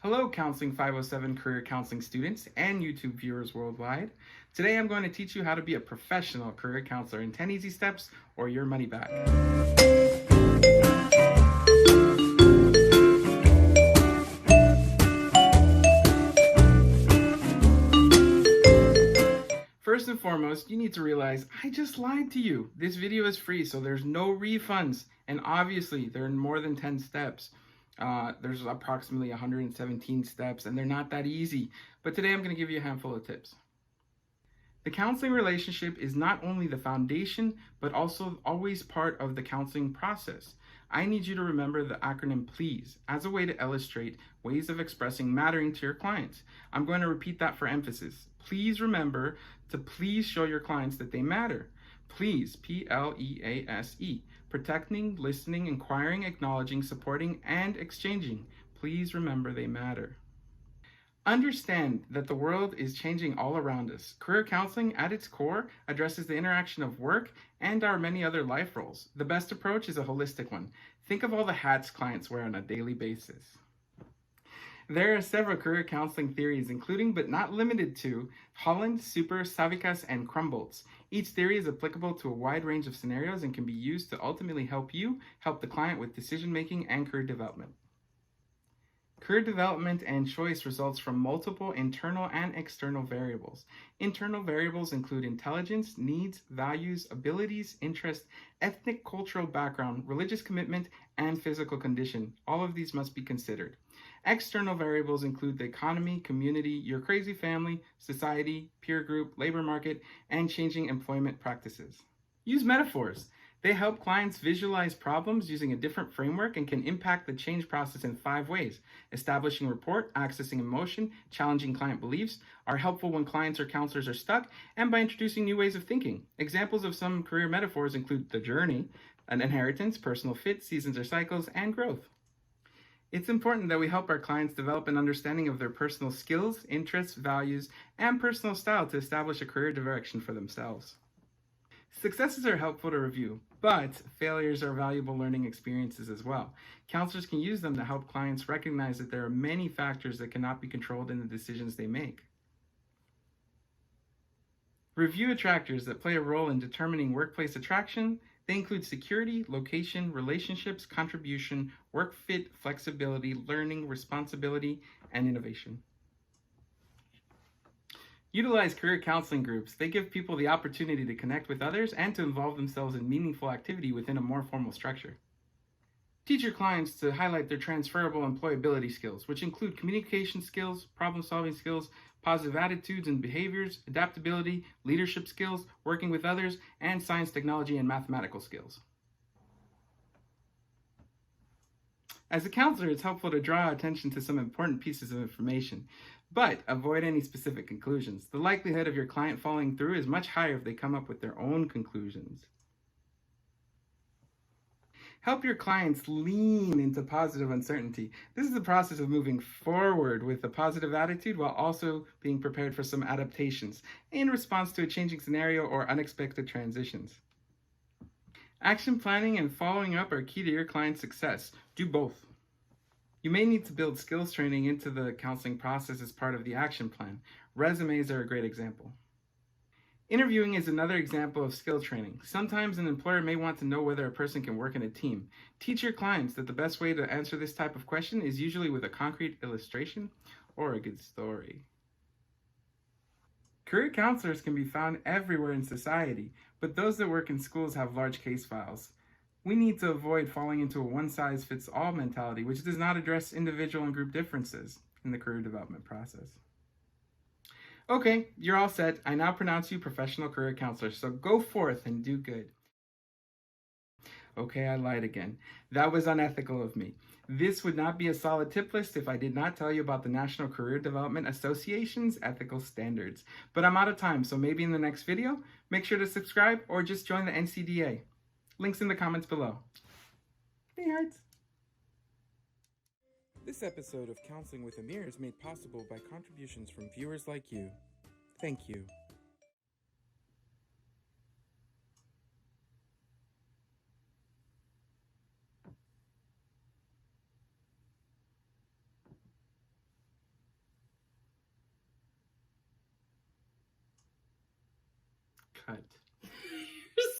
Hello, Counseling 507 career counseling students and YouTube viewers worldwide. Today I'm going to teach you how to be a professional career counselor in 10 easy steps or your money back. First and foremost, you need to realize I just lied to you. This video is free, so there's no refunds. And obviously, there are more than 10 steps. There's approximately 117 steps, and they're not that easy. But today I'm going to give you a handful of tips. The counseling relationship is not only the foundation, but also always part of the counseling process. I need you to remember the acronym PLEASE as a way to illustrate ways of expressing mattering to your clients. I'm going to repeat that for emphasis. Please remember to please show your clients that they matter. Please, P-L-E-A-S-E, protecting, listening, inquiring, acknowledging, supporting, and exchanging. Please remember they matter. Understand that the world is changing all around us. Career counseling, at its core, addresses the interaction of work and our many other life roles. The best approach is a holistic one. Think of all the hats clients wear on a daily basis. There are several career counseling theories, including but not limited to Holland, Super, Savikas, and Crumboltz. Each theory is applicable to a wide range of scenarios and can be used to ultimately help you help the client with decision-making and career development. Career development and choice results from multiple internal and external variables. Internal variables include intelligence, needs, values, abilities, interest, ethnic, cultural background, religious commitment, and physical condition. All of these must be considered. External variables include the economy, community, your crazy family, society, peer group, labor market, and changing employment practices. Use metaphors. They help clients visualize problems using a different framework and can impact the change process in 5 ways. Establishing rapport, accessing emotion, challenging client beliefs are helpful when clients or counselors are stuck, and by introducing new ways of thinking. Examples of some career metaphors include the journey, an inheritance, personal fit, seasons or cycles, and growth. It's important that we help our clients develop an understanding of their personal skills, interests, values, and personal style to establish a career direction for themselves. Successes are helpful to review, but failures are valuable learning experiences as well. Counselors can use them to help clients recognize that there are many factors that cannot be controlled in the decisions they make. Review attractors that play a role in determining workplace attraction. They include security, location, relationships, contribution, work fit, flexibility, learning, responsibility, and innovation. Utilize career counseling groups. They give people the opportunity to connect with others and to involve themselves in meaningful activity within a more formal structure. Teach your clients to highlight their transferable employability skills, which include communication skills, problem-solving skills, positive attitudes and behaviors, adaptability, leadership skills, working with others, and science, technology, and mathematical skills. As a counselor, it's helpful to draw attention to some important pieces of information, but avoid any specific conclusions. The likelihood of your client following through is much higher if they come up with their own conclusions. Help your clients lean into positive uncertainty. This is the process of moving forward with a positive attitude while also being prepared for some adaptations in response to a changing scenario or unexpected transitions. Action planning and following up are key to your client's success. Do both. You may need to build skills training into the counseling process as part of the action plan. Resumes are a great example. Interviewing is another example of skill training. Sometimes an employer may want to know whether a person can work in a team. Teach your clients that the best way to answer this type of question is usually with a concrete illustration or a good story. Career counselors can be found everywhere in society, but those that work in schools have large case files. We need to avoid falling into a one-size-fits-all mentality, which does not address individual and group differences in the career development process. Okay, you're all set. I now pronounce you professional career counselor, so go forth and do good. Okay, I lied again. That was unethical of me. This would not be a solid tip list if I did not tell you about the National Career Development Association's ethical standards. But I'm out of time, so maybe in the next video, make sure to subscribe or just join the NCDA. Links in the comments below. Hey, hearts. This episode of Counseling with Amir is made possible by contributions from viewers like you. Thank you. cut.